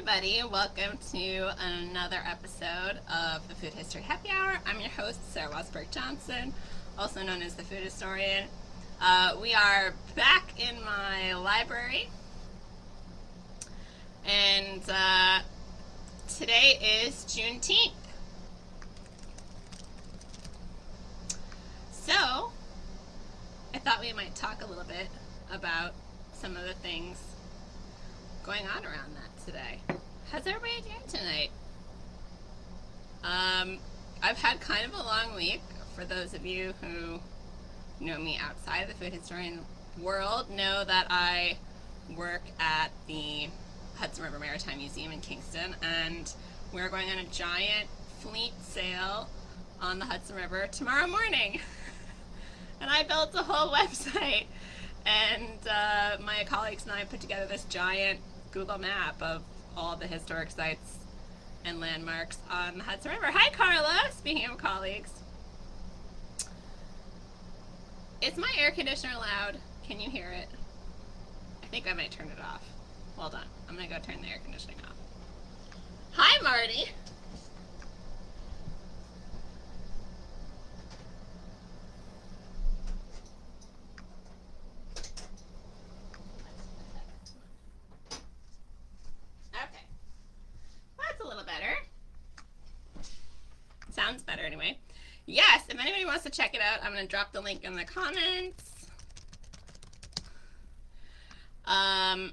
everybody. Welcome to another episode of the Food History Happy Hour. I'm your host, Sarah Wasberg Johnson, also known as the Food Historian. We are back in my library, and today is Juneteenth. So, I thought we might talk a little bit about some of the things going on around that today. How's everybody doing tonight? I've had kind of a long week. For those of you who know me outside of the food historian world, know that I work at the Hudson River Maritime Museum in Kingston, and we're going on a giant fleet sail on the Hudson River tomorrow morning. And I built a whole website, and my colleagues and I put together this giant Google map of all the historic sites and landmarks on the Hudson River. Hi, Carla. Speaking of colleagues. Is my air conditioner loud? Can you hear it? I think I might turn it off. Hold on. I'm going to go turn the air conditioning off. Hi, Marty. Okay. That's a little better. Sounds better anyway. Yes, if anybody wants to check it out, I'm going to drop the link in the comments. Oh,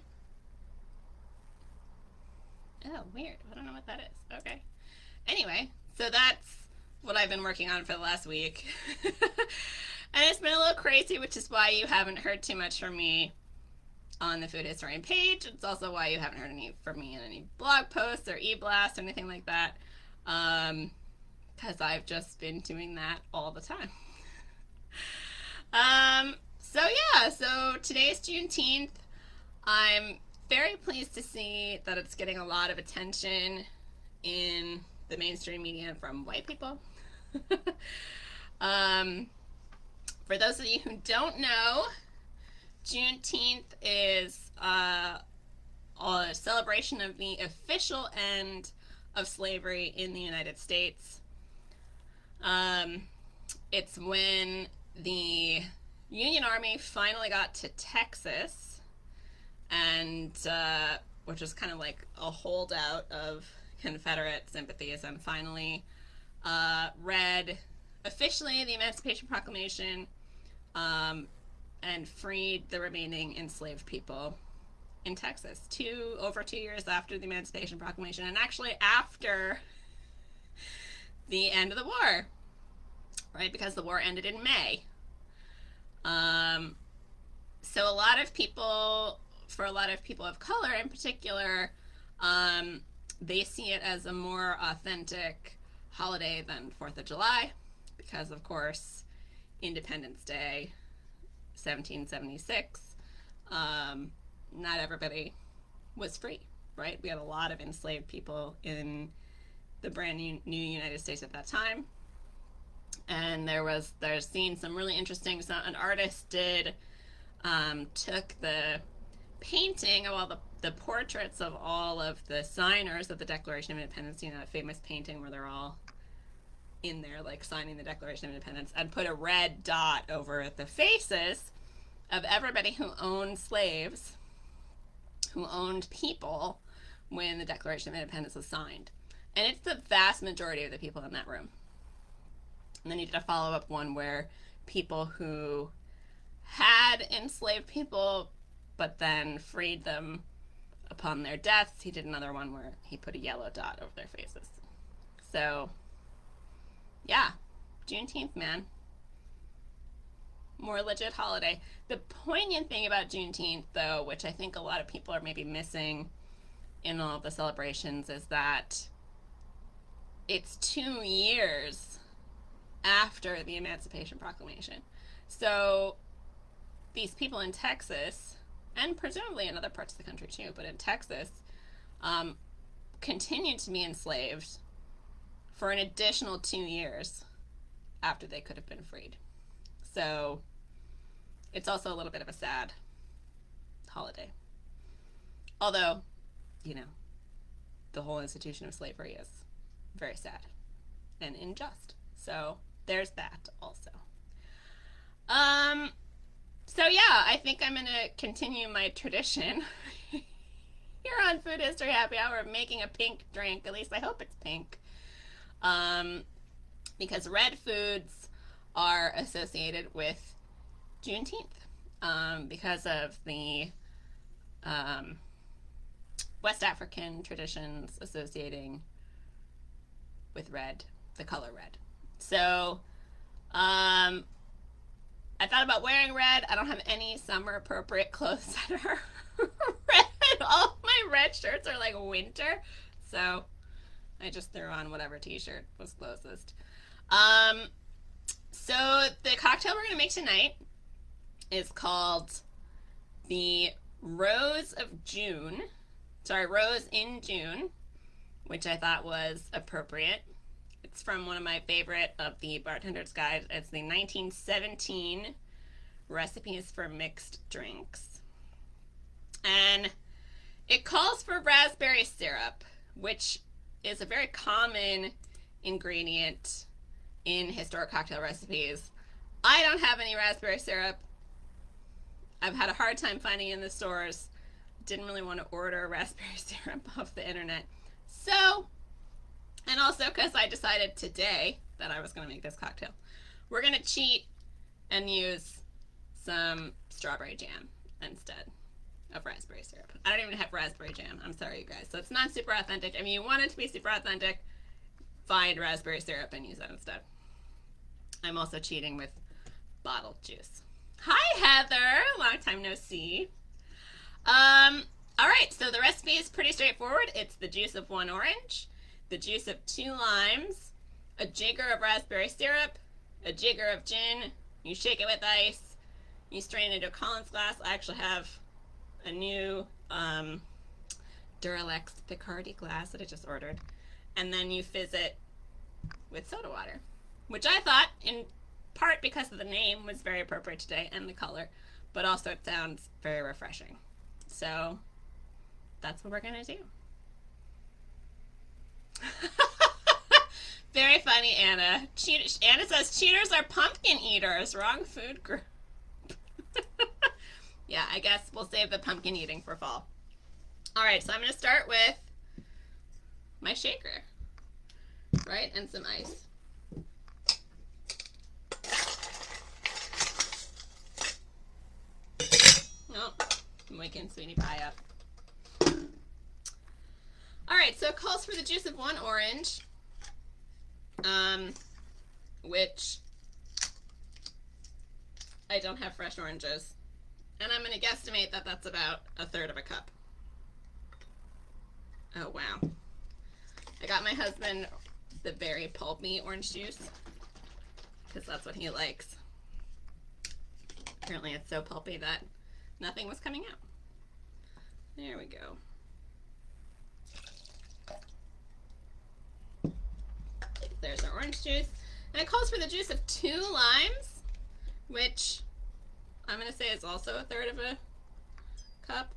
weird. I don't know what that is. Okay. Anyway, so that's what I've been working on for the last week. And it's been a little crazy, which is why you haven't heard too much from me on the Food Historian page. It's also why you haven't heard any from me in any blog posts or e-blasts or anything like that. Because I've just been doing that all the time. So today's Juneteenth. I'm very pleased to see that it's getting a lot of attention in the mainstream media from white people. For those of you who don't know, Juneteenth is a celebration of the official end of slavery in the United States. It's when the Union Army finally got to Texas, and which was kind of like a holdout of Confederate sympathies, and finally read officially the Emancipation Proclamation and freed the remaining enslaved people in Texas over 2 years after the Emancipation Proclamation, and actually after the end of the war, right? Because the war ended in May. So a lot of people of color in particular, they see it as a more authentic holiday than 4th of July, because of course Independence Day 1776, not everybody was free, right? We had a lot of enslaved people in the brand new United States at that time, and there's seen some really interesting. So an artist took the painting of all the portraits of all of the signers of the Declaration of Independence, you know, that famous painting where they're all in there like signing the Declaration of Independence, and put a red dot over the faces of everybody who owned slaves, who owned people when the Declaration of Independence was signed. And it's the vast majority of the people in that room. And then he did a follow-up one where people who had enslaved people but then freed them upon their deaths, he did another one where he put a yellow dot over their faces. So, yeah, Juneteenth, man. More legit holiday. The poignant thing about Juneteenth, though, which I think a lot of people are maybe missing in all of the celebrations, is that it's 2 years after the Emancipation Proclamation. So these people in Texas, and presumably in other parts of the country too, but in Texas, continued to be enslaved for an additional 2 years after they could have been freed. So it's also a little bit of a sad holiday. Although, you know, the whole institution of slavery is very sad and unjust. So there's that also. So yeah, I think I'm gonna continue my tradition here on Food History Happy Hour of making a pink drink. At least I hope it's pink. Because red foods are associated with Juneteenth, because of the West African traditions associating with red, the color red. So, I thought about wearing red. I don't have any summer appropriate clothes that are red. All my red shirts are like winter. So I just threw on whatever t-shirt was closest. So the cocktail we're going to make tonight is called the Rose in June, which I thought was appropriate. It's from one of my favorite of the Bartender's Guide. It's the 1917 Recipes for Mixed Drinks. And it calls for raspberry syrup, which is a very common ingredient in historic cocktail recipes. I don't have any raspberry syrup. I've had a hard time finding it in the stores. Didn't really want to order raspberry syrup off the internet. So, and also because I decided today that I was going to make this cocktail, we're going to cheat and use some strawberry jam instead of raspberry syrup. I don't even have raspberry jam. I'm sorry, you guys. So it's not super authentic. I mean, you want it to be super authentic, find raspberry syrup and use that instead. I'm also cheating with bottled juice. Hi, Heather. Long time no see. All right, so the recipe is pretty straightforward. It's the juice of 1 orange, the juice of 2 limes, a jigger of raspberry syrup, a jigger of gin. You shake it with ice. You strain it into a Collins glass. I actually have a new Duralex Picardy glass that I just ordered. And then you fizz it with soda water, which I thought, in part because of the name, was very appropriate today and the color, but also it sounds very refreshing. So that's what we're going to do. Very funny, Anna. Anna says cheaters are pumpkin eaters. Wrong food group. Yeah, I guess we'll save the pumpkin eating for fall. All right, so I'm going to start with my shaker, right, and some ice. Oh, I'm waking Sweetie Pie up. All right, so it calls for the juice of 1 orange, which I don't have fresh oranges, and I'm going to guesstimate that that's about 1/3 of a cup. Oh, wow. I got my husband the very pulpy orange juice, because that's what he likes. Apparently it's so pulpy that nothing was coming out. There we go. There's our orange juice. And it calls for the juice of 2 limes, which I'm going to say is also 1/3 of a cup.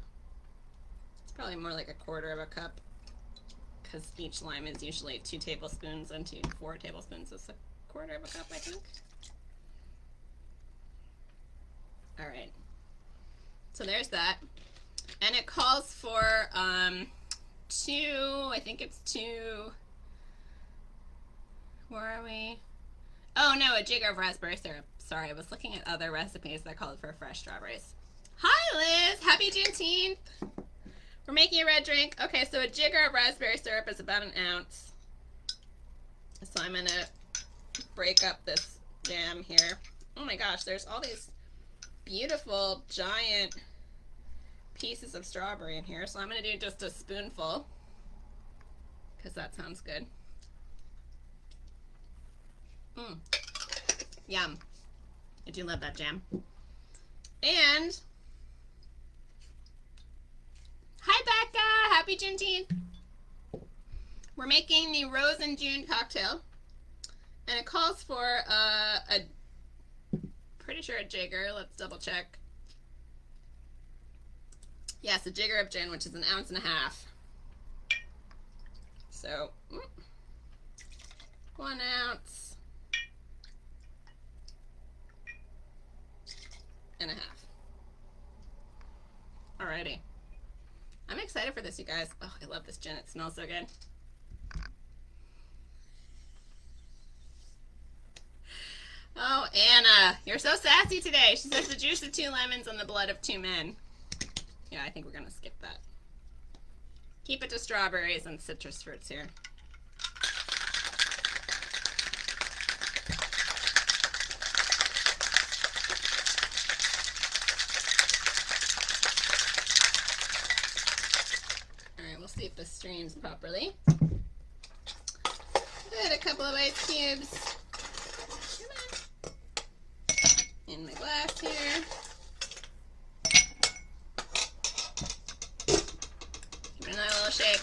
It's probably more like 1/4 of a cup, because each lime is usually 2 tablespoons, and 2 to 4 tablespoons is 1/4 of a cup, I think. All right. So there's that. And it calls for 2, I think it's 2, where are we? Oh no, a jigger of raspberry syrup. Sorry, I was looking at other recipes that called for fresh strawberries. Hi Liz, happy Juneteenth. We're making a red drink. Okay, so a jigger of raspberry syrup is about 1 ounce. So I'm gonna break up this jam here. Oh my gosh, there's all these beautiful giant pieces of strawberry in here. So I'm gonna do just a spoonful, because that sounds good. Yum. I do love that jam. And hi Becca, happy Juneteenth. We're making the Rose in June cocktail, and it calls for a pretty sure a jigger. Let's double check. Yes, a jigger of gin, which is 1.5 ounces. So 1 ounce and a half. Alrighty. I'm excited for this, you guys. Oh, I love this gin. It smells so good. Oh, Anna, you're so sassy today. She says the juice of 2 lemons and the blood of 2 men. Yeah, I think we're going to skip that. Keep it to strawberries and citrus fruits here. Alright, we'll see if this strains properly. Add a couple of ice cubes. In my glass here. Give it another little shake.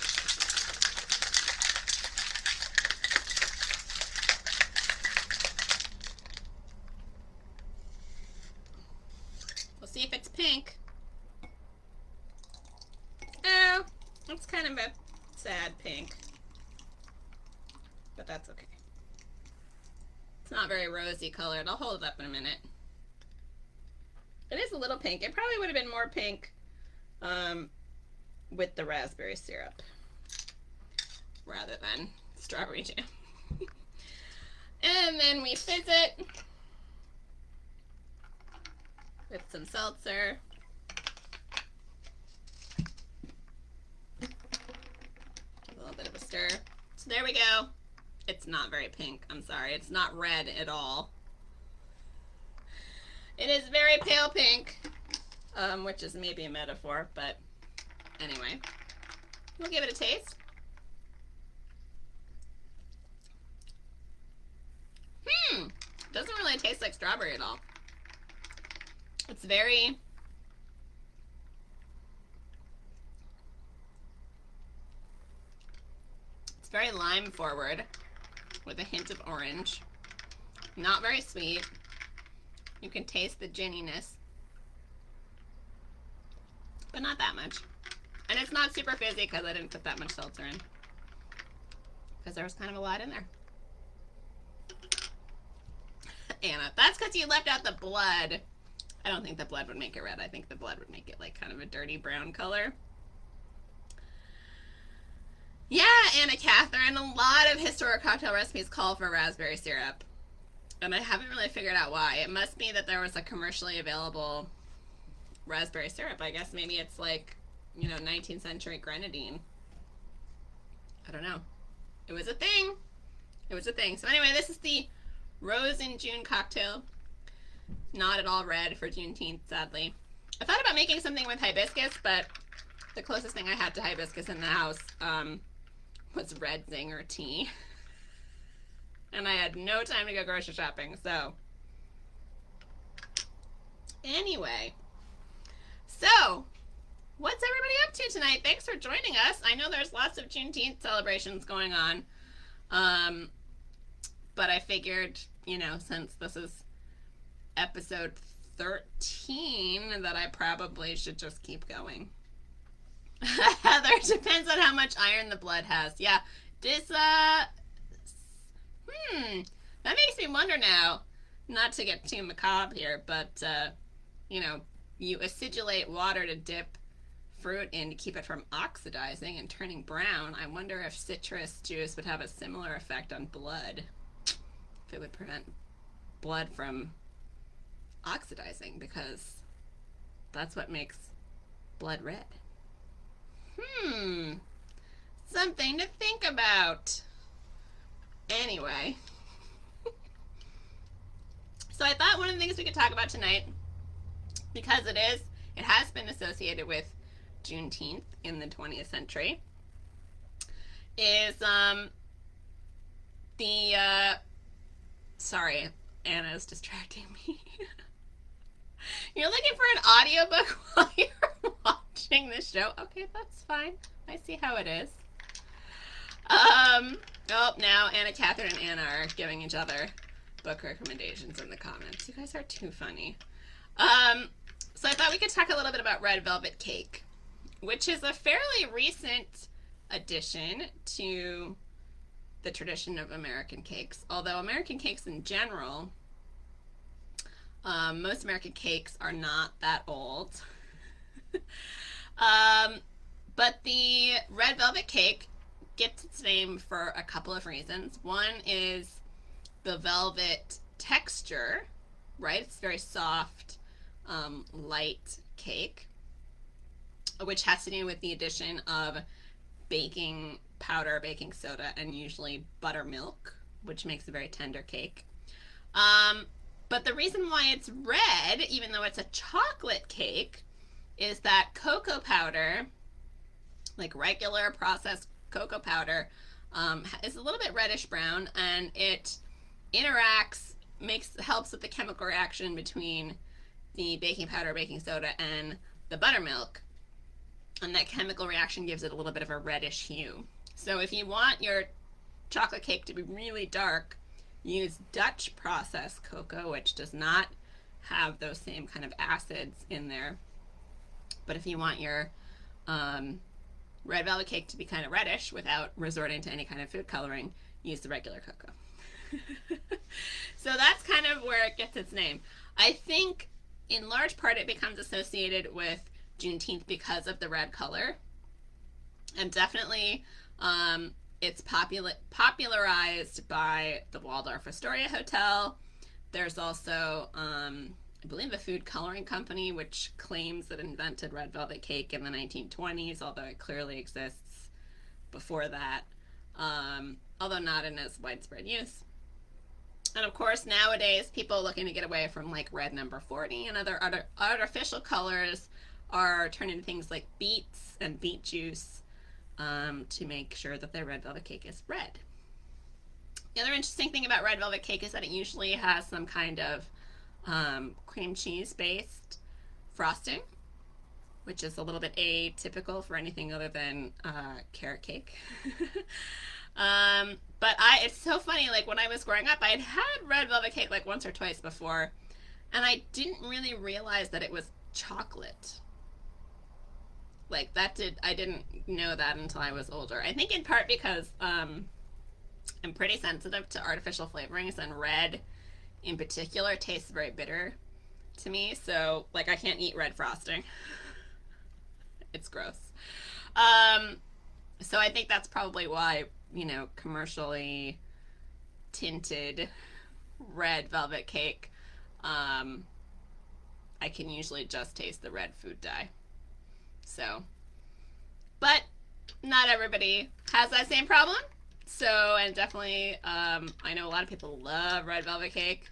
We'll see if it's pink. Oh, it's kind of a sad pink. But that's okay. It's not very rosy colored. I'll hold it up in a minute. It is a little pink. It probably would have been more pink with the raspberry syrup rather than strawberry jam. And then we fizz it with some seltzer. A little bit of a stir. So there we go. It's not very pink. I'm sorry. It's not red at all. It is very pale pink, which is maybe a metaphor, but anyway. We'll give it a taste. Doesn't really taste like strawberry at all. It's very... It's very lime forward with a hint of orange. Not very sweet. You can taste the ginniness, but not that much. And it's not super fizzy because I didn't put that much seltzer in, because there was kind of a lot in there. Anna, that's because you left out the blood. I don't think the blood would make it red. I think the blood would make it like kind of a dirty brown color. Yeah, Anna Catherine, a lot of historic cocktail recipes call for raspberry syrup. And I haven't really figured out why. It must be that there was a commercially available raspberry syrup. I guess maybe it's like, you know, 19th century grenadine. I don't know. It was a thing. It was a thing. So anyway, this is the Rose in June cocktail. Not at all red for Juneteenth, sadly. I thought about making something with hibiscus, but the closest thing I had to hibiscus in the house was red zinger tea. And I had no time to go grocery shopping, so. Anyway. So, what's everybody up to tonight? Thanks for joining us. I know there's lots of Juneteenth celebrations going on. But I figured, you know, since this is episode 13, that I probably should just keep going. Heather, depends on how much iron the blood has. Yeah, this, that makes me wonder now, not to get too macabre here, but, you know, you acidulate water to dip fruit in to keep it from oxidizing and turning brown. I wonder if citrus juice would have a similar effect on blood. If it would prevent blood from oxidizing, because that's what makes blood red. Something to think about. Anyway. So I thought one of the things we could talk about tonight, because it has been associated with Juneteenth in the 20th century, is sorry, Anna's distracting me. You're looking for an audiobook while you're watching this show? Okay, that's fine. I see how it is. Oh, now Anna Catherine and Anna are giving each other book recommendations in the comments. You guys are too funny. So I thought we could talk a little bit about Red Velvet Cake, which is a fairly recent addition to the tradition of American cakes. Although American cakes in general, most American cakes are not that old. um, but the red velvet cake gets its name for a couple of reasons. One is the velvet texture, right? It's very soft, light cake, which has to do with the addition of baking powder, baking soda, and usually buttermilk, which makes a very tender cake. But the reason why it's red, even though it's a chocolate cake, is that cocoa powder, like regular processed cocoa powder, is a little bit reddish brown, and it interacts, helps with the chemical reaction between the baking powder, baking soda, and the buttermilk. And that chemical reaction gives it a little bit of a reddish hue. So if you want your chocolate cake to be really dark, use Dutch processed cocoa, which does not have those same kind of acids in there. But if you want your red velvet cake to be kind of reddish without resorting to any kind of food coloring, use the regular cocoa. So that's kind of where it gets its name. I think in large part it becomes associated with Juneteenth because of the red color. And definitely it's popularized by the Waldorf Astoria Hotel. There's also, I believe, a food coloring company which claims it invented red velvet cake in the 1920s, although it clearly exists before that, although not in as widespread use. And of course, nowadays, people looking to get away from like red number 40 and other artificial colors are turning to things like beets and beet juice to make sure that their red velvet cake is red. The other interesting thing about red velvet cake is that it usually has some kind of cream cheese based frosting, which is a little bit atypical for anything other than carrot cake. But it's so funny, like when I was growing up, I had red velvet cake like once or twice before, and I didn't really realize that it was chocolate. Like I didn't know that until I was older. I think in part because I'm pretty sensitive to artificial flavorings, and red in particular tastes very bitter to me. So like I can't eat red frosting. It's gross. So I think that's probably why, commercially tinted red velvet cake, I can usually just taste the red food dye. So, but not everybody has that same problem. So, and definitely, I know a lot of people love red velvet cake.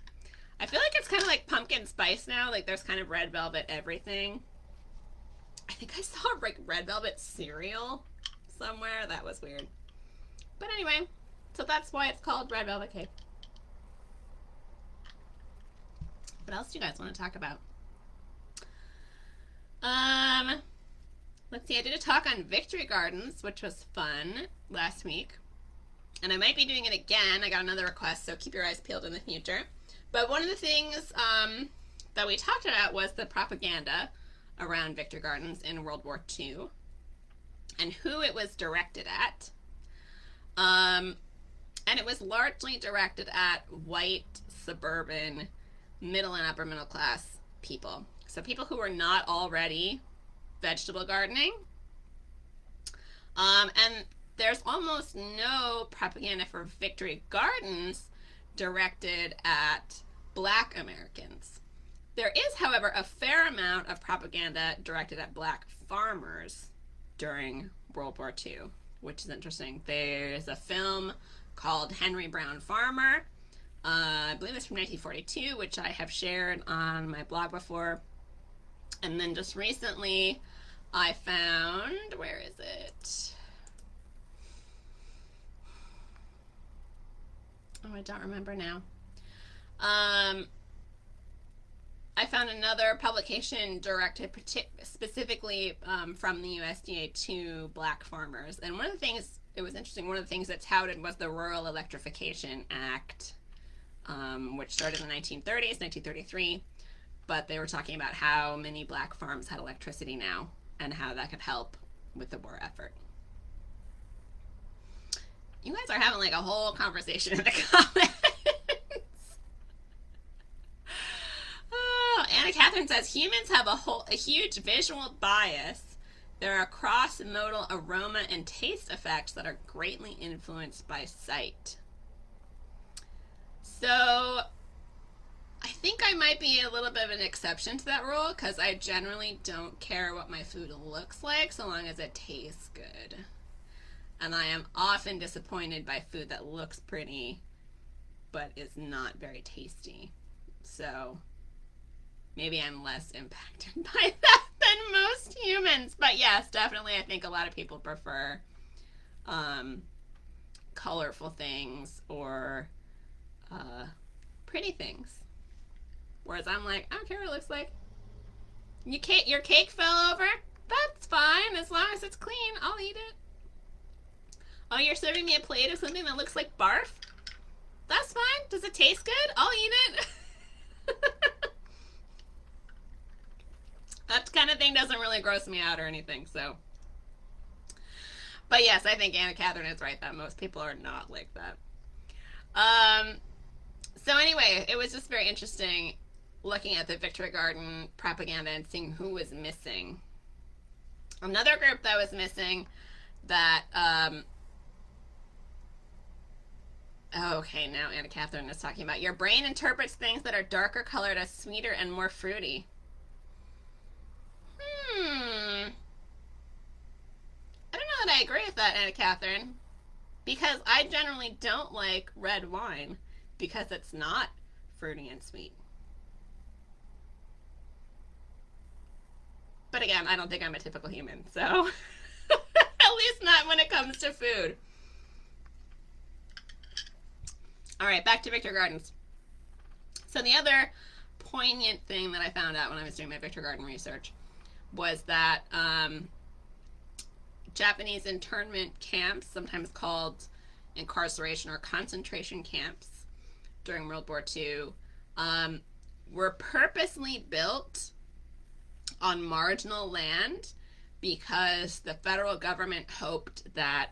I feel like it's kind of like pumpkin spice now. Like there's kind of red velvet everything. I think I saw like red velvet cereal somewhere. That was weird. But anyway, so that's why it's called red velvet cake. What else do you guys want to talk about? Let's see, I did a talk on victory gardens, which was fun last week. And I might be doing it again. I got another request, so keep your eyes peeled in the future. But one of the things that we talked about was the propaganda around victory gardens in World War II and who it was directed at. And it was largely directed at white, suburban, middle and upper middle class people. So people who were not already vegetable gardening. And there's almost no propaganda for victory gardens directed at Black Americans. There is, however, a fair amount of propaganda directed at Black farmers during World War II, which is interesting. There's a film called Henry Brown Farmer. I believe it's from 1942, which I have shared on my blog before. And then just recently, I found, where is it? Oh, I don't remember now. I found another publication directed specifically from the USDA to Black farmers. And one of the things, it was interesting, one of the things that touted was the Rural Electrification Act, which started in the 1930s, 1933. But they were talking about how many Black farms had electricity now and how that could help with the war effort. You guys are having like a whole conversation in the comments. Oh, Anna Catherine says humans have a huge visual bias. There are cross-modal aroma and taste effects that are greatly influenced by sight. So I think I might be a little bit of an exception to that rule because I generally don't care what my food looks like so long as it tastes good. And I am often disappointed by food that looks pretty but is not very tasty. So maybe I'm less impacted by that than most humans. But yes, definitely I think a lot of people prefer colorful things or pretty things. Whereas I'm like, I don't care what it looks like. Your cake fell over? That's fine. As long as it's clean, I'll eat it. Oh, you're serving me a plate of something that looks like barf? That's fine. Does it taste good? I'll eat it. That kind of thing doesn't really gross me out or anything, so. But yes, I think Anna Catherine is right that most people are not like that. So anyway, it was just very interesting looking at the Victory Garden propaganda and seeing who was missing. Another group that was missing that, okay, now Anna Catherine is talking about your brain interprets things that are darker colored as sweeter and more fruity. I don't know that I agree with that, Anna Catherine, because I generally don't like red wine because it's not fruity and sweet. But again, I don't think I'm a typical human, so at least not when it comes to food. All right, back to Victory Gardens. So the other poignant thing that I found out when I was doing my Victory Garden research was that Japanese internment camps, sometimes called incarceration or concentration camps during World War II, were purposely built on marginal land because the federal government hoped that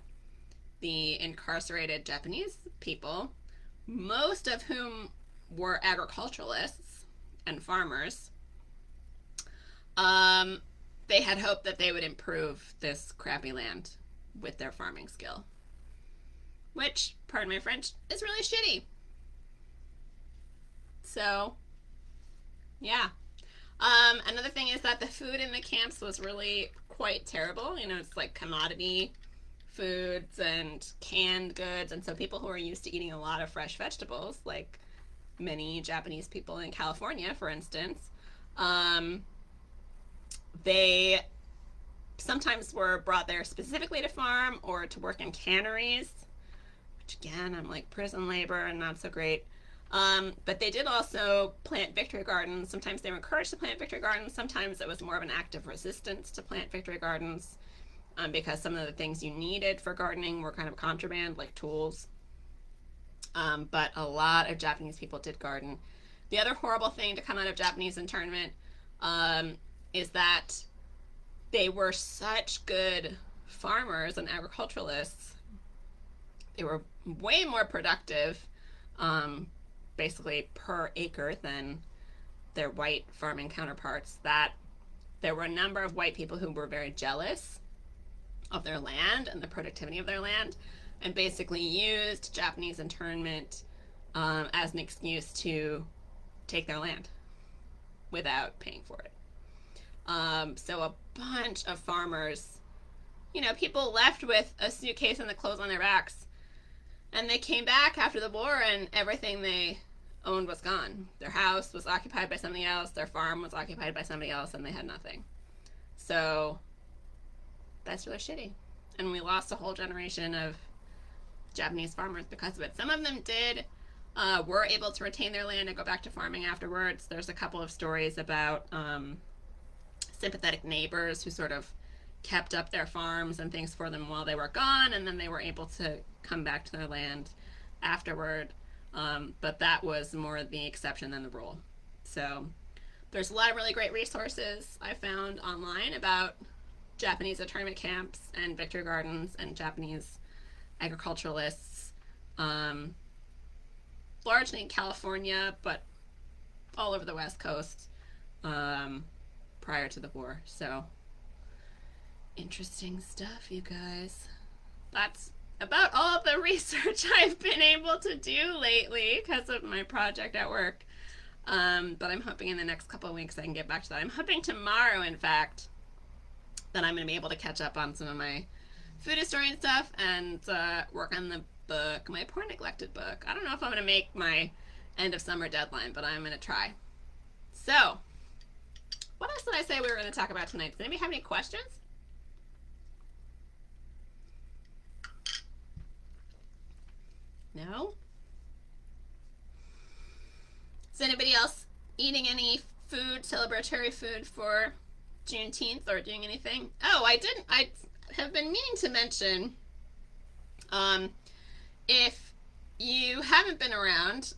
the incarcerated Japanese people, most of whom were agriculturalists and farmers, they had hoped that they would improve this crappy land with their farming skill. Which, pardon my French, is really shitty. So, yeah. Another thing is that the food in the camps was really quite terrible. You know, it's like commodity foods and canned goods. And so people who are used to eating a lot of fresh vegetables, like many Japanese people in California, for instance, they sometimes were brought there specifically to farm or to work in canneries, which again, I'm like prison labor and not so great. But they did also plant victory gardens. Sometimes they were encouraged to plant victory gardens. Sometimes it was more of an act of resistance to plant victory gardens because some of the things you needed for gardening were kind of contraband, like tools. But a lot of Japanese people did garden. The other horrible thing to come out of Japanese internment is that they were such good farmers and agriculturalists. They were way more productive, basically per acre, than their white farming counterparts, that there were a number of white people who were very jealous of their land and the productivity of their land, and basically used Japanese internment as an excuse to take their land without paying for it. So a bunch of farmers, you know, people left with a suitcase and the clothes on their backs, and they came back after the war and everything they owned was gone. Their house was occupied by somebody else, their farm was occupied by somebody else, and they had nothing. So that's really shitty. And we lost a whole generation of Japanese farmers because of it. Some of them were able to retain their land and go back to farming afterwards. There's a couple of stories about sympathetic neighbors who sort of kept up their farms and things for them while they were gone, and then they were able to come back to their land afterward. But that was more the exception than the rule. So there's a lot of really great resources I found online about Japanese internment camps and victory gardens and Japanese agriculturalists, largely in California, but all over the West Coast prior to the war. So, interesting stuff, you guys. That's about all of the research I've been able to do lately because of my project at work. But I'm hoping in the next couple of weeks I can get back to that. I'm hoping tomorrow, in fact, that I'm going to be able to catch up on some of my food historian stuff and work on the book, my poor neglected book. I don't know if I'm going to make my end of summer deadline, but I'm going to try. So, what else did I say we were going to talk about tonight? Does anybody have any questions? No? Is anybody else eating any food, celebratory food for Juneteenth or doing anything? Oh, I have been meaning to mention, if you haven't been around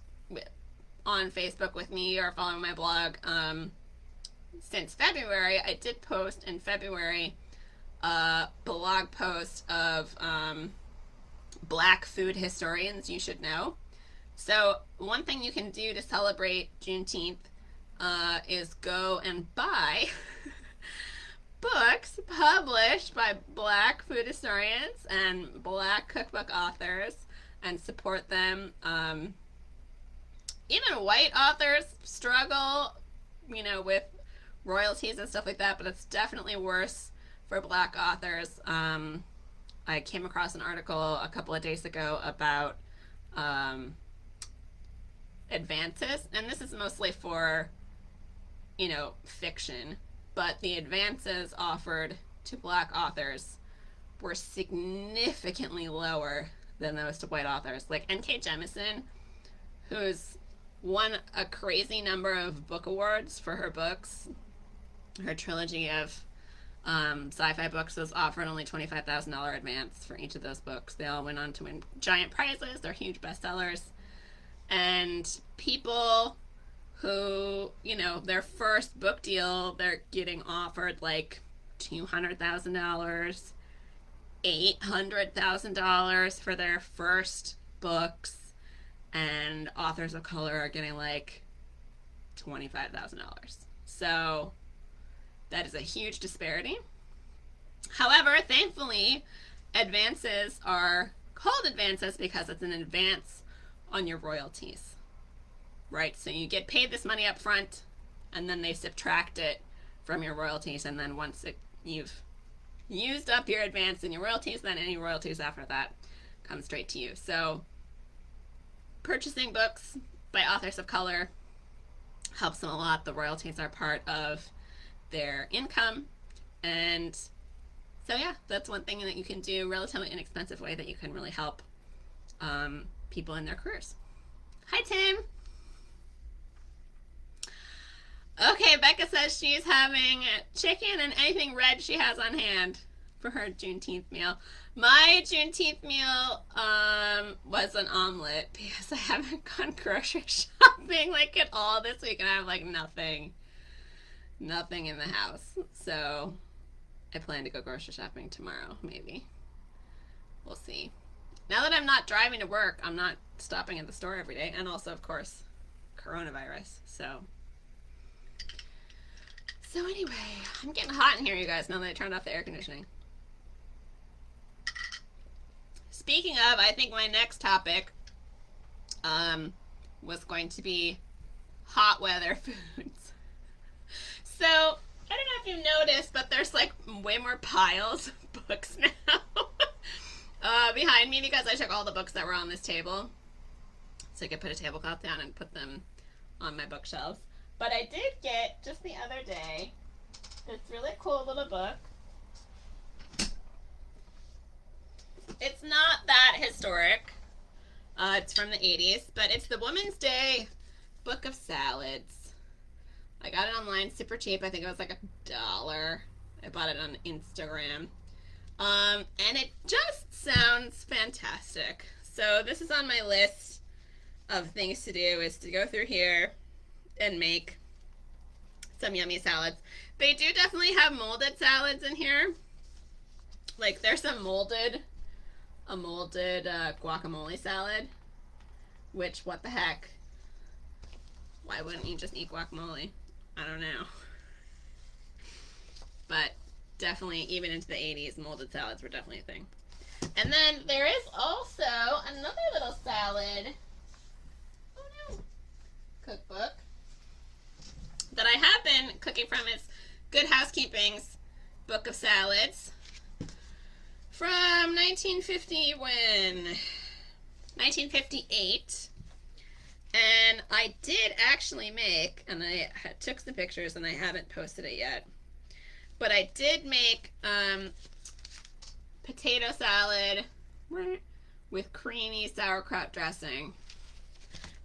on Facebook with me or following my blog since February, I did post in February a blog post of Black food historians you should know. So one thing you can do to celebrate Juneteenth is go and buy books published by Black food historians and Black cookbook authors and support them. Even white authors struggle, with royalties and stuff like that, but it's definitely worse for Black authors. I came across an article a couple of days ago about advances, and this is mostly for, fiction, but the advances offered to Black authors were significantly lower than those to white authors. Like N.K. Jemisin, who's won a crazy number of book awards for her books, her trilogy of sci-fi books was offered only $25,000 advance for each of those books. They all went on to win giant prizes. They're huge bestsellers. And people who, their first book deal, they're getting offered like $200,000, $800,000 for their first books. And authors of color are getting like $25,000. So that is a huge disparity. However, thankfully, advances are called advances because it's an advance on your royalties, right? So you get paid this money up front, and then they subtract it from your royalties, and then once you've used up your advance and your royalties, then any royalties after that come straight to you. So purchasing books by authors of color helps them a lot. The royalties are part of their income, and so yeah, that's one thing that you can do, relatively inexpensive way that you can really help people in their careers. Hi, Tim. Okay, Becca says she's having chicken and anything red she has on hand for her Juneteenth meal. My Juneteenth meal was an omelet because I haven't gone grocery shopping like at all this week, and I have like nothing in the house. So I plan to go grocery shopping tomorrow, maybe. We'll see. Now that I'm not driving to work, I'm not stopping at the store every day, and also, of course, coronavirus. So anyway, I'm getting hot in here, you guys, now that I turned off the air conditioning. Speaking of, I think my next topic was going to be hot weather foods. So, I don't know if you've noticed, but there's like way more piles of books now behind me because I took all the books that were on this table so I could put a tablecloth down and put them on my bookshelves. But I did get, just the other day, this really cool little book. It's not that historic. It's from the 80s, but it's the Women's Day Book of Salads. I got it online, super cheap. I think it was like $1. I bought it on Instagram. And it just sounds fantastic. So this is on my list of things to do, is to go through here and make some yummy salads. They do definitely have molded salads in here. Like there's some molded a molded guacamole salad, which, what the heck? Why wouldn't you just eat guacamole? I don't know. But definitely, even into the 80s, molded salads were definitely a thing. And then there is also another little salad, oh no, cookbook that I have been cooking from. It's Good Housekeeping's Book of Salads from 1958. And I did actually make, and I took some pictures and I haven't posted it yet, but I did make potato salad with creamy sauerkraut dressing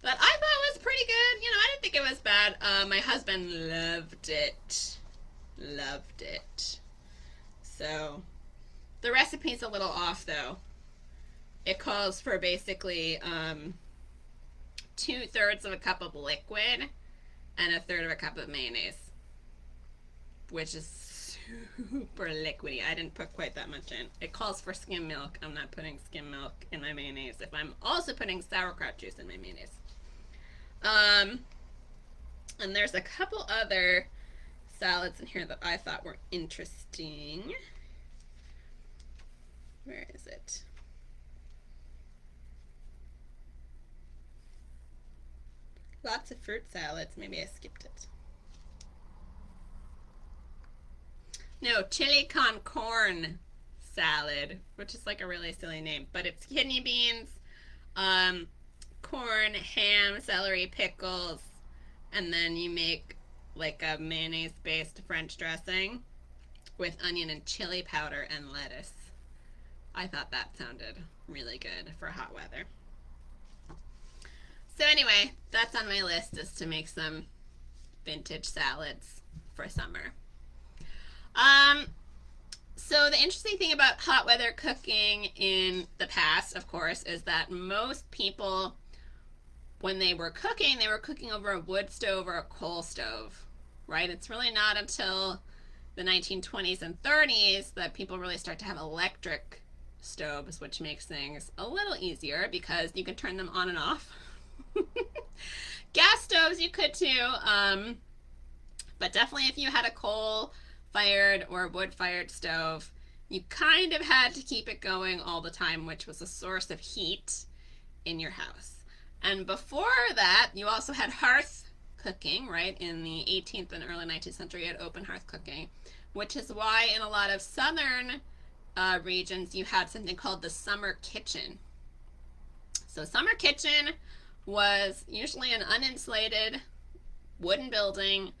that I thought was pretty good. You know, I didn't think it was bad. My husband loved it. Loved it. So, the recipe's a little off though. It calls for basically 2/3 of a cup of liquid and 1/3 of a cup of mayonnaise, which is super liquidy. I didn't put quite that much in. It calls for skim milk. I'm not putting skim milk in my mayonnaise if I'm also putting sauerkraut juice in my mayonnaise. And there's a couple other salads in here that I thought were interesting. Where is it? Lots of fruit salads. Maybe I skipped it. No, chili con corn salad, which is like a really silly name, but it's kidney beans, corn, ham, celery, pickles, and then you make like a mayonnaise-based French dressing with onion and chili powder and lettuce. I thought that sounded really good for hot weather. So anyway, that's on my list, is to make some vintage salads for summer. So the interesting thing about hot weather cooking in the past, of course, is that most people, when they were cooking over a wood stove or a coal stove, right? It's really not until the 1920s and 30s that people really start to have electric stoves, which makes things a little easier because you can turn them on and off. Gas stoves you could too, but definitely if you had a coal-fired or wood-fired stove, you kind of had to keep it going all the time, which was a source of heat in your house. And before that, you also had hearth cooking, right? In the 18th and early 19th century, you had open hearth cooking, which is why in a lot of southern regions you had something called the summer kitchen. So summer kitchen was usually an uninsulated wooden building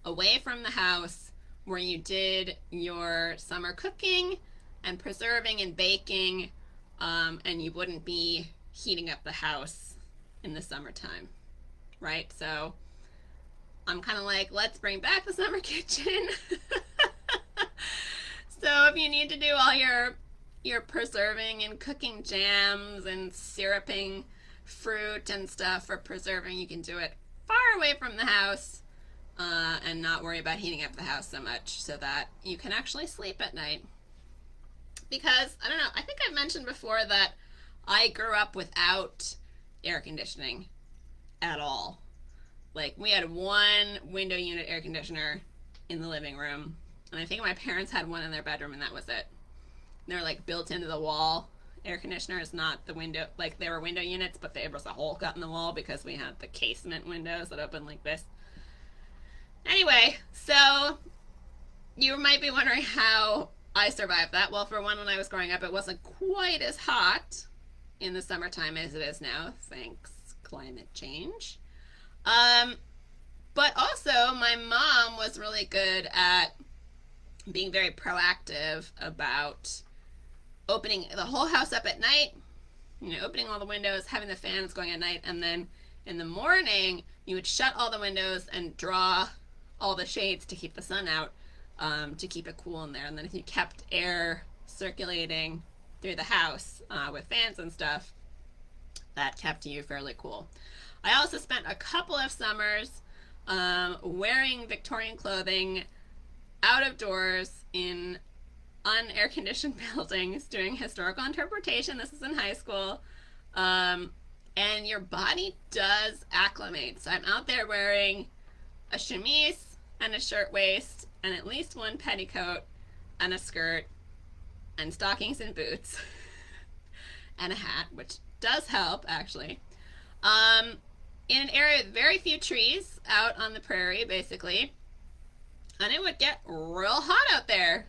away from the house where you did your summer cooking and preserving and baking, and you wouldn't be heating up the house in the summertime, right? So I'm kind of like, let's bring back the summer kitchen. So if you need to do all your preserving and cooking jams and syruping fruit and stuff for preserving, you can do it far away from the house and not worry about heating up the house so much, so that you can actually sleep at night. Because, I don't know, I think I've mentioned before that I grew up without air conditioning at all. Like, we had one window unit air conditioner in the living room, and I think my parents had one in their bedroom, and that was it. And they were like built into the wall air conditioners, not the window, like they were window units, but there was a hole cut in the wall because we had the casement windows that open like this. Anyway, so you might be wondering how I survived that. Well, for one, when I was growing up, it wasn't quite as hot in the summertime as it is now, thanks climate change. But also, my mom was really good at being very proactive about opening the whole house up at night, you know, opening all the windows, having the fans going at night, and then in the morning, you would shut all the windows and draw all the shades to keep the sun out, to keep it cool in there. And then if you kept air circulating through the house with fans and stuff, that kept you fairly cool. I also spent a couple of summers wearing Victorian clothing out of doors in on air-conditioned buildings doing historical interpretation. This is in high school. Um, and your body does acclimate. So I'm out there wearing a chemise and a shirtwaist and at least one petticoat and a skirt and stockings and boots and a hat, which does help actually. Um, in an area with very few trees out on the prairie, basically. And it would get real hot out there.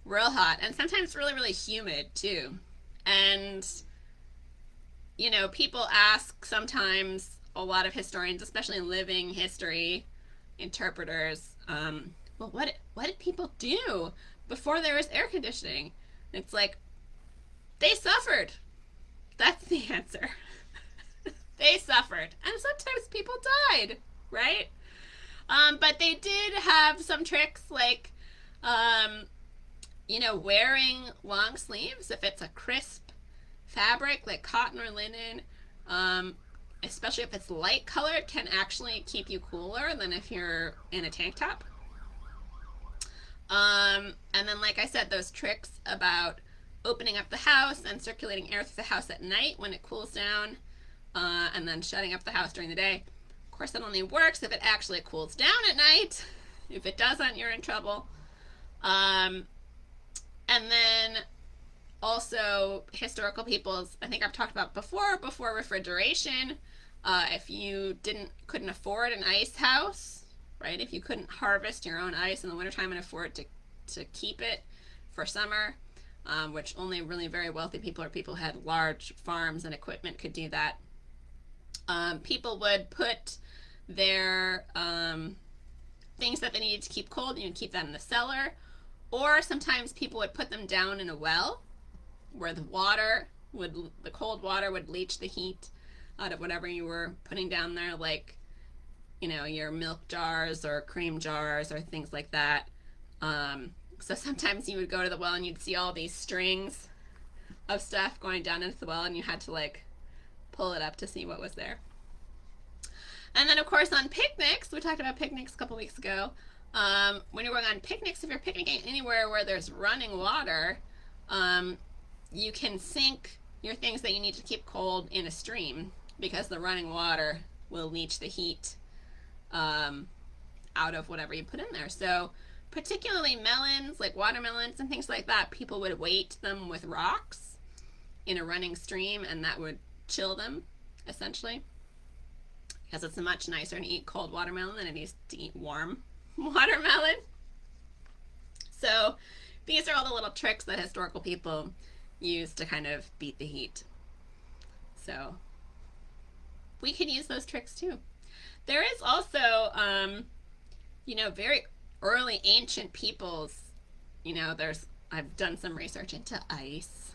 Real hot. And sometimes really, really humid too. And, you know, people ask sometimes, a lot of historians, especially living history interpreters, well, what did people do before there was air conditioning? And it's like, they suffered. That's the answer. They suffered. And sometimes people died, right? But they did have some tricks like, you know, wearing long sleeves if it's a crisp fabric like cotton or linen, especially if it's light colored, can actually keep you cooler than if you're in a tank top. And then, like I said, those tricks about opening up the house and circulating air through the house at night when it cools down, and then shutting up the house during the day. Of course, that only works if it actually cools down at night. If it doesn't, you're in trouble. And then also historical peoples, I think I've talked about before refrigeration, if you couldn't afford an ice house, right? If you couldn't harvest your own ice in the wintertime and afford to keep it for summer, which only really very wealthy people or people who had large farms and equipment could do that. People would put their things that they needed to keep cold, and you'd keep that in the cellar. Or sometimes people would put them down in a well where the cold water would leach the heat out of whatever you were putting down there, like, you know, your milk jars or cream jars or things like that. So sometimes you would go to the well and you'd see all these strings of stuff going down into the well, and you had to like pull it up to see what was there. And then, of course, on picnics, we talked about picnics a couple weeks ago. When you're going on picnics, if you're picnicking anywhere where there's running water, you can sink your things that you need to keep cold in a stream, because the running water will leach the heat out of whatever you put in there. So particularly melons, like watermelons and things like that, people would weight them with rocks in a running stream, and that would chill them, essentially, because it's much nicer to eat cold watermelon than it is to eat warm watermelon. So these are all the little tricks that historical people use to kind of beat the heat. So we can use those tricks too. There is also, you know, very early ancient peoples, you know, I've done some research into ice,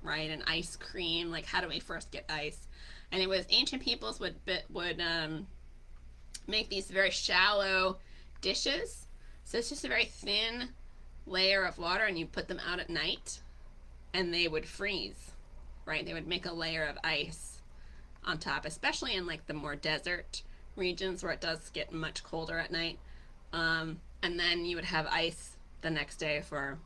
right, and ice cream, like how do we first get ice? And it was ancient peoples would make these very shallow dishes. So it's just a very thin layer of water, and you put them out at night and they would freeze, right? They would make a layer of ice on top, especially in like the more desert regions where it does get much colder at night. And then you would have ice the next day for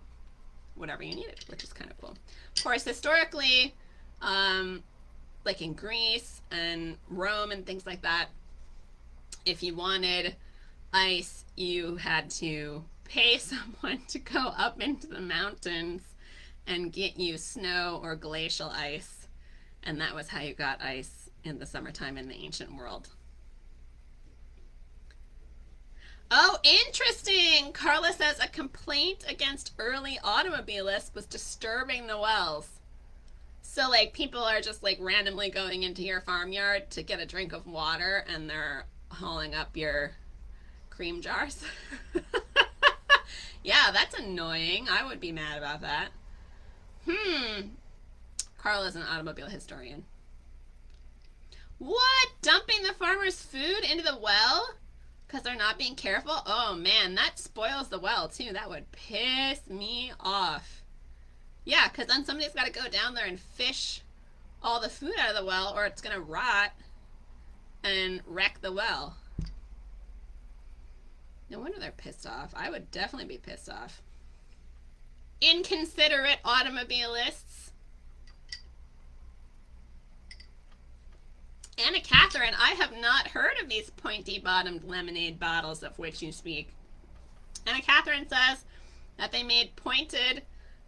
whatever you needed, which is kind of cool. Of course, historically, like in Greece and Rome and things like that, if you wanted ice, you had to pay someone to go up into the mountains and get you snow or glacial ice. And that was how you got ice in the summertime in the ancient world. Oh, interesting. Carla says a complaint against early automobilists was disturbing the wells. So like people are just like randomly going into your farmyard to get a drink of water, and they're hauling up your cream jars. Yeah, that's annoying. I would be mad about that. Carla's an automobile historian. What? Dumping the farmer's food into the well? Because they're not being careful? Oh man, that spoils the well too. That would piss me off. Yeah, because then somebody's got to go down there and fish all the food out of the well, or it's going to rot and wreck the well. No wonder they're pissed off. I would definitely be pissed off. inconsiderate automobilists. Anna Catherine, I have not heard of these pointy-bottomed lemonade bottles of which you speak. Anna Catherine says that they made pointed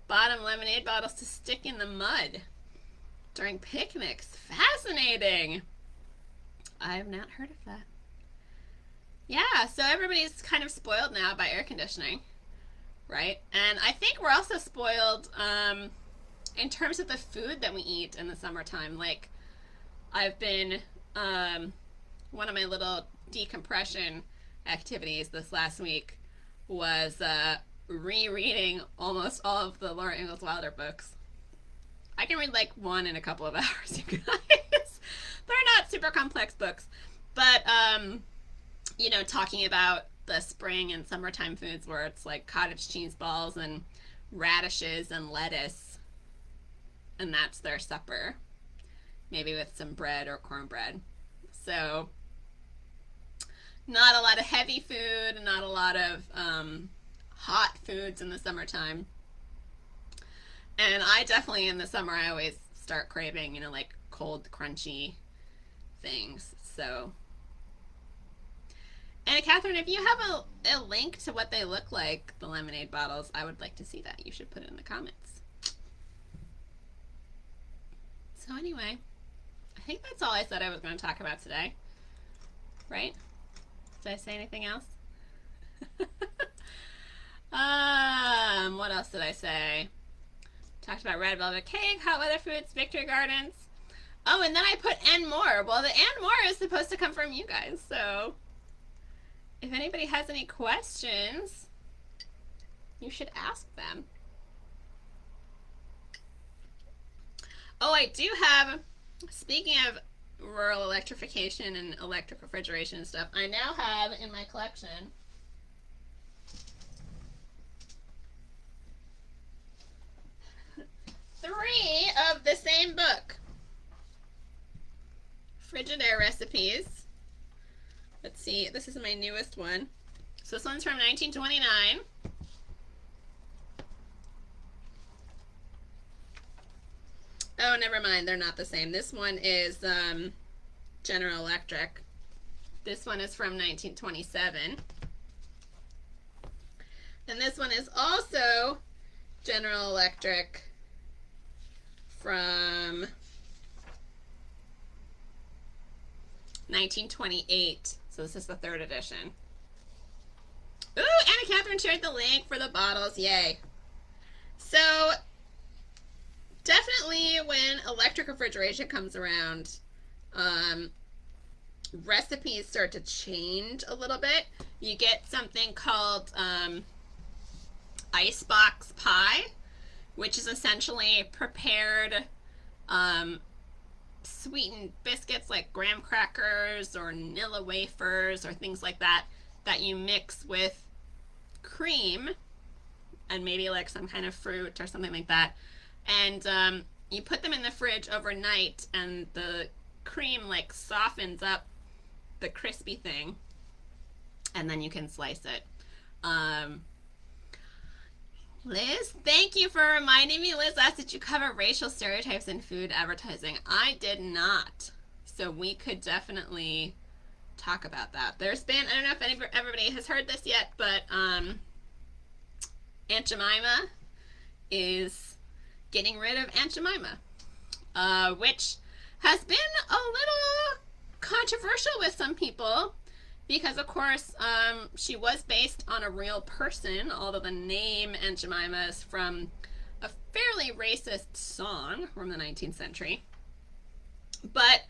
bottom lemonade bottles to stick in the mud during picnics. Fascinating. I have not heard of that. Yeah, so everybody's kind of spoiled now by air conditioning, right? And I think we're also spoiled in terms of the food that we eat in the summertime. Like, I've been, one of my little decompression activities this last week was rereading almost all of the Laura Ingalls Wilder books. I can read like one in a couple of hours, you guys. They're not super complex books, but you know, talking about the spring and summertime foods where it's like cottage cheese balls and radishes and lettuce, and that's their supper, maybe with some bread or cornbread. So not a lot of heavy food, not a lot of hot foods in the summertime. And I definitely, in the summer, I always start craving, you know, like cold, crunchy things. So, and Catherine, if you have a link to what they look like, the lemonade bottles, I would like to see that. You should put it in the comments. So anyway, I think that's all I said I was going to talk about today. Right? Did I say anything else? What else did I say? Talked about red velvet cake, hot weather foods, victory gardens. Oh, and then I put and more. Well, the and more is supposed to come from you guys. So if anybody has any questions, you should ask them. Oh, I do have, speaking of rural electrification and electric refrigeration and stuff, I now have in my collection three of the same book. Frigidaire recipes. Let's see, this is my newest one. So this one's from 1929. Oh, never mind, they're not the same. This one is General Electric. This one is from 1927. And this one is also General Electric from 1928. So this is the third edition. Ooh, Anna Catherine shared the link for the bottles. Yay. So definitely when electric refrigeration comes around, recipes start to change a little bit. You get something called icebox pie, which is essentially prepared sweetened biscuits like graham crackers or Nilla wafers or things like that that you mix with cream and maybe like some kind of fruit or something like that. And you put them in the fridge overnight and the cream like softens up the crispy thing and then you can slice it. Liz, thank you for reminding me. Liz asked, did you cover racial stereotypes in food advertising? I did not. So we could definitely talk about that. There's been, I don't know if everybody has heard this yet, but Aunt Jemima is getting rid of Aunt Jemima, which has been a little controversial with some people because, of course, she was based on a real person, although the name Aunt Jemima is from a fairly racist song from the 19th century. But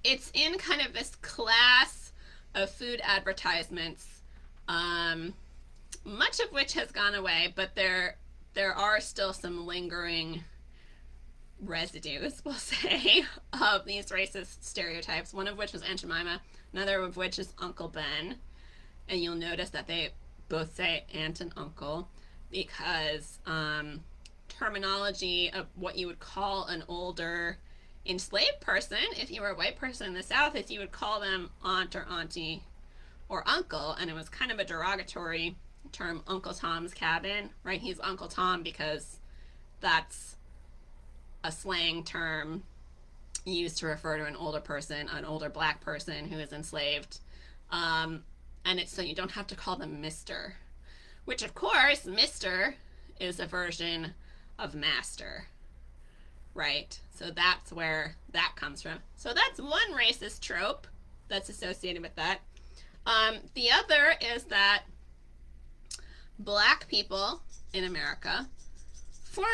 it's in kind of this class of food advertisements, much of which has gone away, but there are still some lingering residues, we'll say, of these racist stereotypes, one of which was Aunt Jemima, another of which is Uncle Ben. And you'll notice that they both say aunt and uncle because terminology of what you would call an older enslaved person, if you were a white person in the South, is you would call them aunt or auntie or uncle, and it was kind of a derogatory term Uncle Tom's Cabin, right? He's Uncle Tom because that's a slang term used to refer to an older person, an older black person who is enslaved. And it's so you don't have to call them Mr. Which, of course, Mr. is a version of master, right? So that's where that comes from. So that's one racist trope that's associated with that. The other is that black people in America, for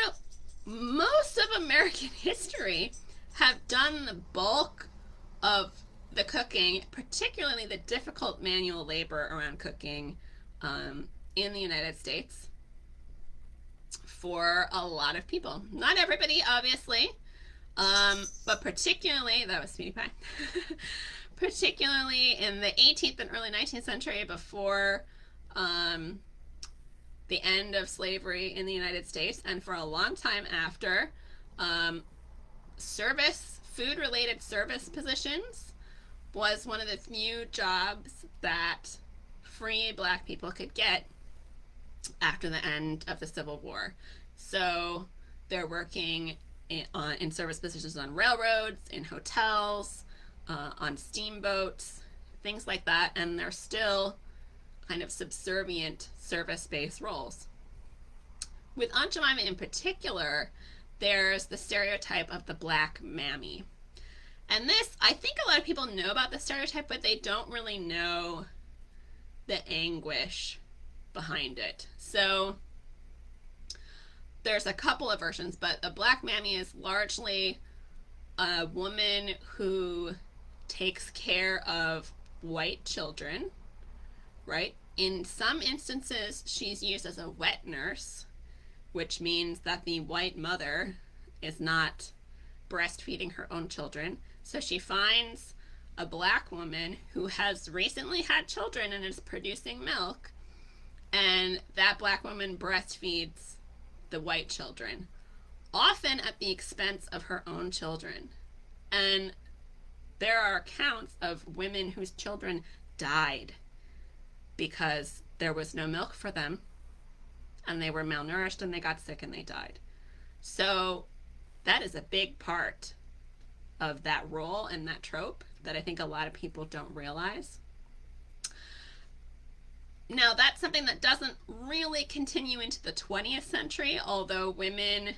most of American history, have done the bulk of the cooking, particularly the difficult manual labor around cooking in the United States for a lot of people. Not everybody, obviously, but particularly, that was Sweetie Pie, particularly in the 18th and early 19th century before the end of slavery in the United States, and for a long time after, food-related service positions was one of the few jobs that free black people could get after the end of the Civil War. So they're working in service positions on railroads, in hotels, on steamboats, things like that, and they're still kind of subservient service-based roles. With Aunt Jemima in particular, there's the stereotype of the black mammy. And this, I think a lot of people know about the stereotype, but they don't really know the anguish behind it. So there's a couple of versions, but the black mammy is largely a woman who takes care of white children, right? In some instances, she's used as a wet nurse, which means that the white mother is not breastfeeding her own children. So she finds a black woman who has recently had children and is producing milk, and that black woman breastfeeds the white children, often at the expense of her own children. And there are accounts of women whose children died because there was no milk for them, and they were malnourished, and they got sick, and they died. So that is a big part of that role and that trope that I think a lot of people don't realize. Now, that's something that doesn't really continue into the 20th century, although women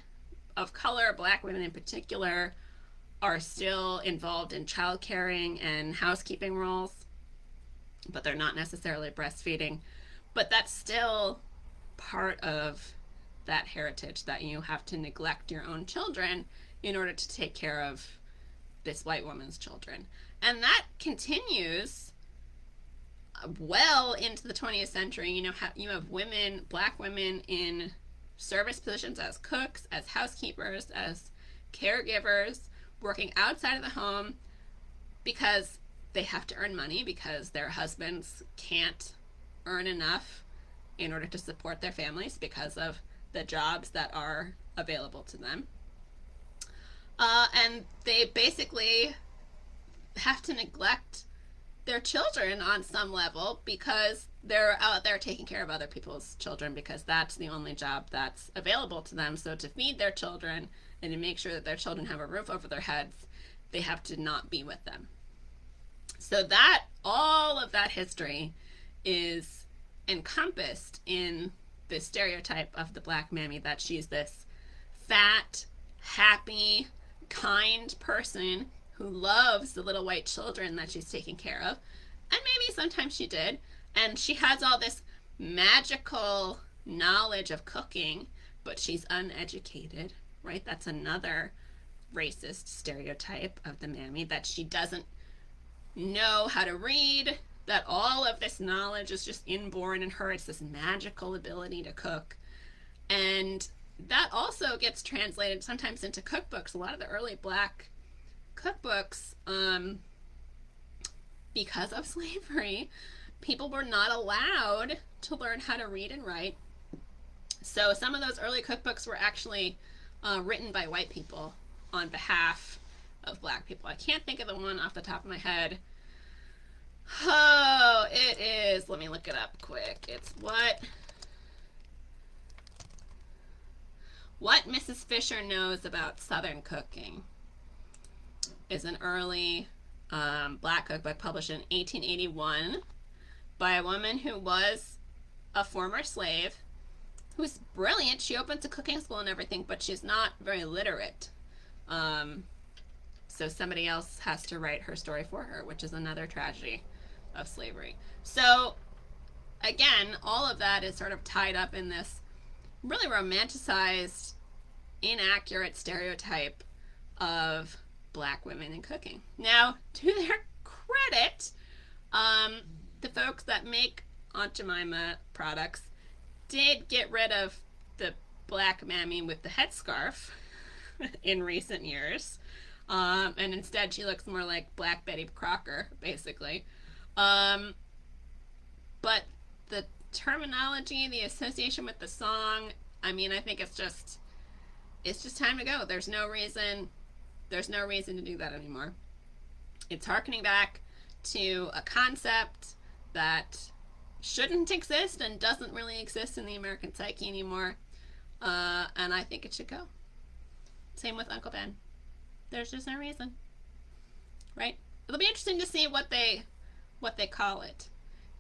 of color, black women in particular, are still involved in child caring and housekeeping roles, but they're not necessarily breastfeeding. But that's still part of that heritage, that you have to neglect your own children in order to take care of this white woman's children. And that continues well into the 20th century. You have women, black women in service positions as cooks, as housekeepers, as caregivers, working outside of the home because they have to earn money, because their husbands can't earn enough in order to support their families because of the jobs that are available to them. And they basically have to neglect their children on some level because they're out there taking care of other people's children, because that's the only job that's available to them. So to feed their children and to make sure that their children have a roof over their heads, they have to not be with them. So that, all of that history is encompassed in the stereotype of the black mammy, that she's this fat, happy, kind person who loves the little white children that she's taking care of. And maybe sometimes she did. And she has all this magical knowledge of cooking, but she's uneducated, right? That's another racist stereotype of the mammy, that she doesn't know how to read, that all of this knowledge is just inborn in her. It's this magical ability to cook. And that also gets translated sometimes into cookbooks. A lot of the early black cookbooks, because of slavery, people were not allowed to learn how to read and write. So some of those early cookbooks were actually written by white people on behalf of black people. I can't think of the one off the top of my head. Oh, it is, let me look it up quick. It's What What Mrs. Fisher Knows About Southern Cooking is an early black cookbook published in 1881 by a woman who was a former slave, who's brilliant. She opens a cooking school and everything, but she's not very literate. So somebody else has to write her story for her, which is another tragedy of slavery. So again, all of that is sort of tied up in this really romanticized, inaccurate stereotype of black women in cooking. Now, to their credit, the folks that make Aunt Jemima products did get rid of the black mammy with the headscarf in recent years. And instead she looks more like Black Betty Crocker, basically. But the terminology, the association with the song, I mean, I think it's just time to go. There's no reason to do that anymore. It's harkening back to a concept that shouldn't exist and doesn't really exist in the American psyche anymore. And I think it should go. Same with Uncle Ben. There's just no reason. Right? It'll be interesting to see what they call it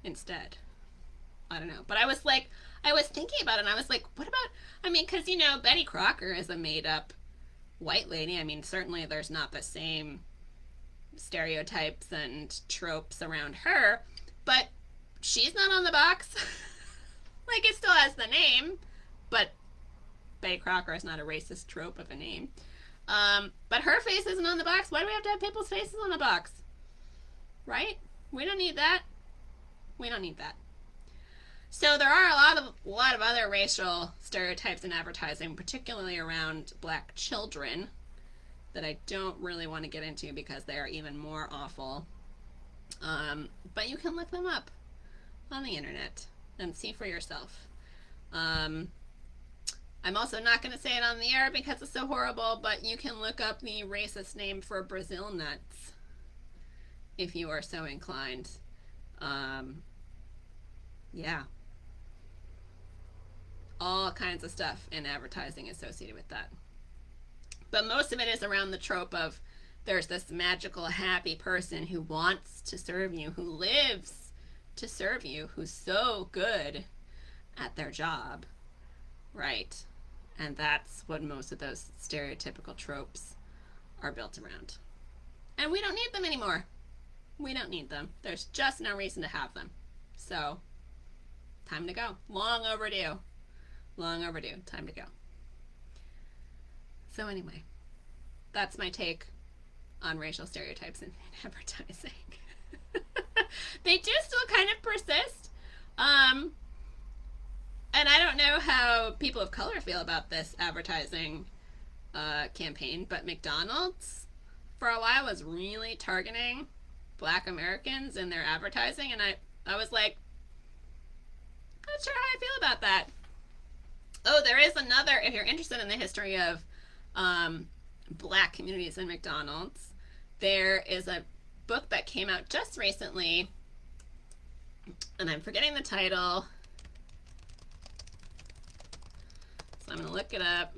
instead. I don't know. But I was thinking about it and I was like, what about, I mean, because, you know, Betty Crocker is a made up white lady. I mean, certainly there's not the same stereotypes and tropes around her, but she's not on the box. Like, it still has the name, but Betty Crocker is not a racist trope of a name. But her face isn't on the box. Why do we have to have people's faces on the box? Right? We don't need that. We don't need that. So there are a lot of other racial stereotypes in advertising, particularly around black children, that I don't really want to get into because they are even more awful. But you can look them up on the internet and see for yourself. I'm also not going to say it on the air because it's so horrible, but you can look up the racist name for Brazil nuts if you are so inclined. Yeah. All kinds of stuff in advertising associated with that. But most of it is around the trope of there's this magical, happy person who wants to serve you, who lives to serve you, who's so good at their job, right? And that's what most of those stereotypical tropes are built around. And we don't need them anymore. We don't need them. There's just no reason to have them. So, time to go. Long overdue. Long overdue. Time to go. So anyway, that's my take on racial stereotypes in advertising. They do still kind of persist. And I don't know how people of color feel about this advertising campaign, but McDonald's for a while was really targeting black Americans in their advertising, and I was like, not sure how I feel about that. Oh, there is another, if you're interested in the history of black communities in McDonald's, there is a book that came out just recently, and I'm forgetting the title, so I'm going to look it up.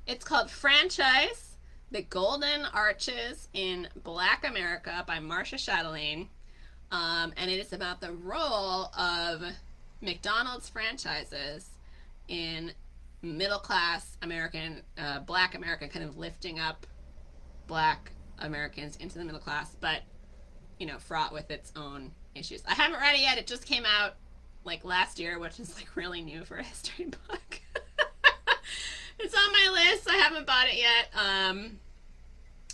It's called Franchise: The Golden Arches in Black America by Marcia Chatelaine. And it is about the role of McDonald's franchises in middle-class American, black America, kind of lifting up black Americans into the middle class, but, you know, fraught with its own issues. I haven't read it yet. It just came out, like, last year, which is, like, really new for a history book. It's on my list. I haven't bought it yet.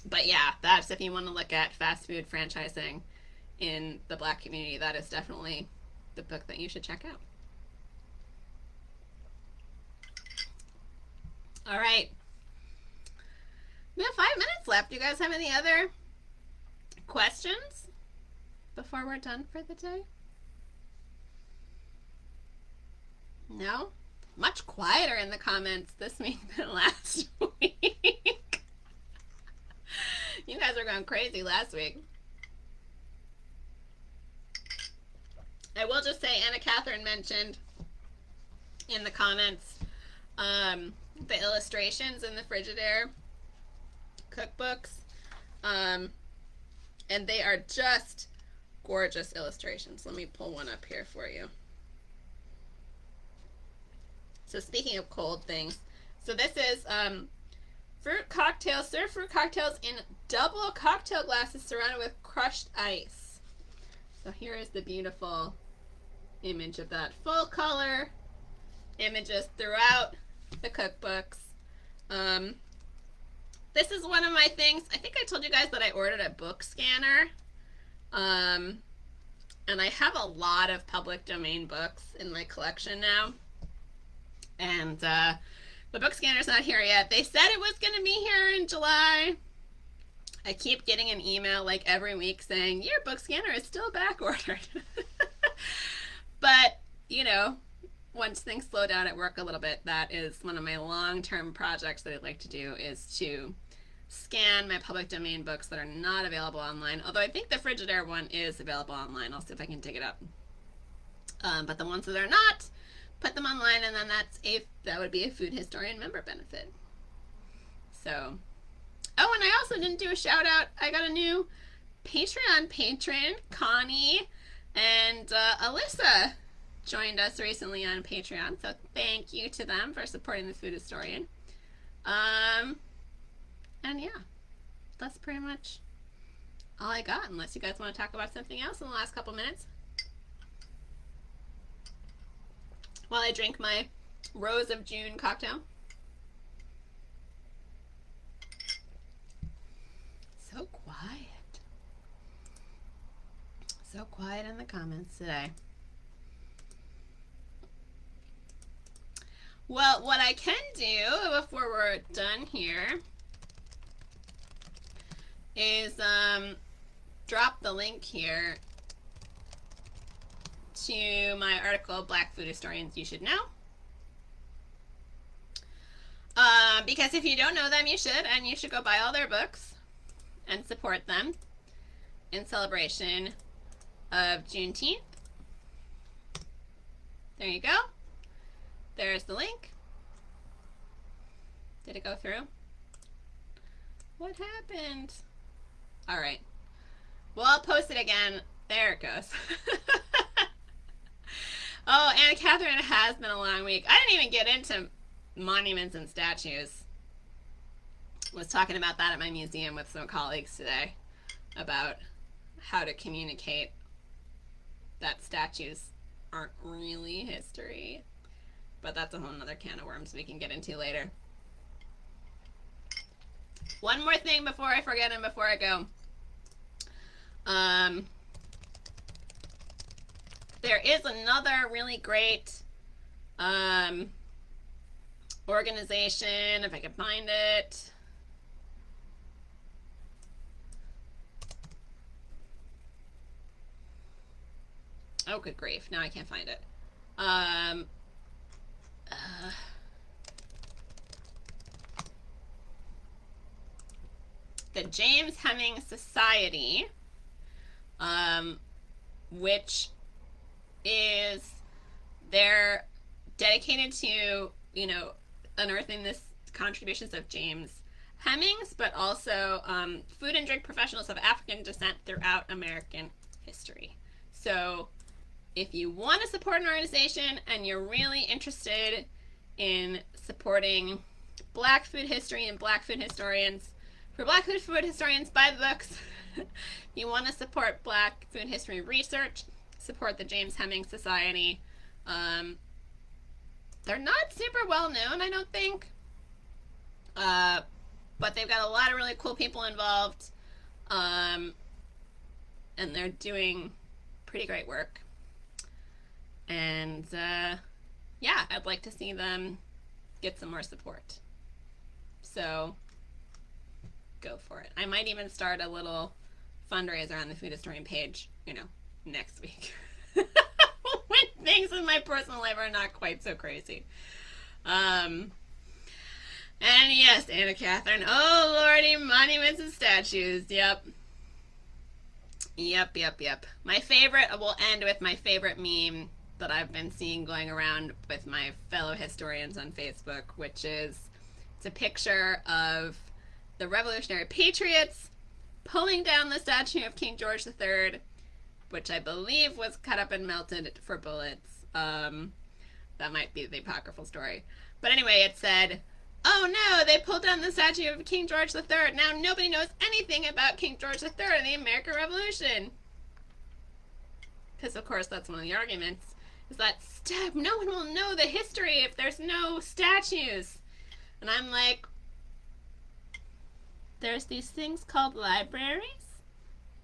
But yeah, that's if you want to look at fast food franchising in the black community, that is definitely the book that you should check out. All right. We have 5 minutes left. Do you guys have any other questions before we're done for the day? No? Much quieter in the comments this week than last week. You guys were going crazy last week. I will just say Anna Catherine mentioned in the comments the illustrations in the Frigidaire cookbooks. And they are just gorgeous illustrations. Let me pull one up here for you. So speaking of cold things, so this is fruit cocktails, serve fruit cocktails in double cocktail glasses surrounded with crushed ice. So here is the beautiful image of that. Full color images throughout the cookbooks. This is one of my things. I think I told you guys that I ordered a book scanner. And I have a lot of public domain books in my collection now. And the book scanner's not here yet. They said it was going to be here in July. I keep getting an email like every week saying, your book scanner is still back ordered. But, you know, once things slow down at work a little bit, that is one of my long-term projects that I'd like to do, is to scan my public domain books that are not available online. Although I think the Frigidaire one is available online. I'll see if I can dig it up. But the ones that are not, put them online, and then that would be a food historian member benefit. So, oh, and I also didn't do a shout out. I got a new Patreon patron, Connie, and Alyssa joined us recently on Patreon. So thank you to them for supporting the food historian. And yeah, that's pretty much all I got, unless you guys want to talk about something else in the last couple minutes. While I drink my Rose of June cocktail. So quiet. So quiet in the comments today. Well, what I can do before we're done here is drop the link here to my article, Black Food Historians You Should Know. Because if you don't know them, you should, and you should go buy all their books and support them in celebration of Juneteenth. There you go. There's the link. Did it go through? What happened? All right. Well, I'll post it again. There it goes. Oh, and Catherine, it has been a long week. I didn't even get into monuments and statues. Was talking about that at my museum with some colleagues today, about how to communicate that statues aren't really history. But that's a whole nother can of worms we can get into later. One more thing before I forget and before I go. There is another really great organization, if I can find it. Oh, good grief. Now I can't find it. The James Hemings Society, which is, they're dedicated to, you know, unearthing this contributions of James Hemings, but also food and drink professionals of African descent throughout American history. So if you want to support an organization and you're really interested in supporting Black food history and Black food historians, for Black food historians, buy the books. If you want to support Black food history research, support the James Hemings Society. They're not super well known, I don't think. But they've got a lot of really cool people involved. And they're doing pretty great work. And yeah, I'd like to see them get some more support. So go for it. I might even start a little fundraiser on the Food Historian page, you know, next week. When things in my personal life are not quite so crazy. And yes, Anna Catherine. Oh, lordy, monuments and statues. Yep. My favorite, we'll end with my favorite meme that I've been seeing going around with my fellow historians on Facebook, which is it's a picture of the Revolutionary Patriots pulling down the statue of King George III, which I believe was cut up and melted for bullets. That might be the apocryphal story. But anyway, it said, "Oh no, they pulled down the statue of King George III. Now nobody knows anything about King George III and the American Revolution." Because, of course, that's one of the arguments, is that no one will know the history if there's no statues. And I'm like, there's these things called libraries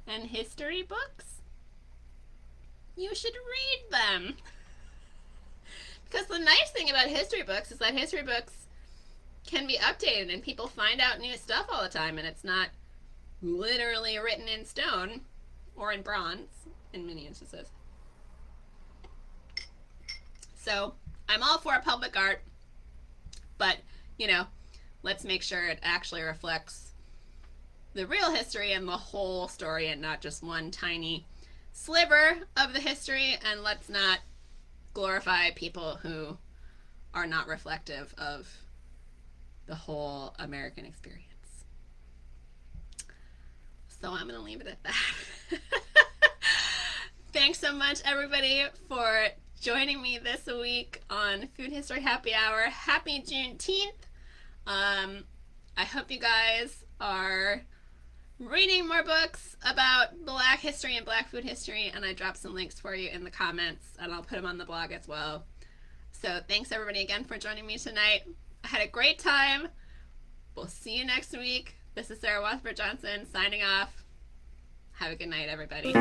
and history books. You should read them. Because the nice thing about history books is that history books can be updated and people find out new stuff all the time, and it's not literally written in stone or in bronze in many instances. So I'm all for public art, but, you know, let's make sure it actually reflects the real history and the whole story and not just one tiny sliver of the history, and let's not glorify people who are not reflective of the whole American experience. So I'm going to leave it at that. Thanks so much, everybody, for joining me this week on Food History Happy Hour. Happy Juneteenth. I hope you guys are reading more books about Black history and Black food history, and I dropped some links for you in the comments, and I'll put them on the blog as well. So thanks everybody again for joining me tonight. I had a great time. We'll see you next week. This is Sarah Wathford Johnson signing off. Have a good night, everybody.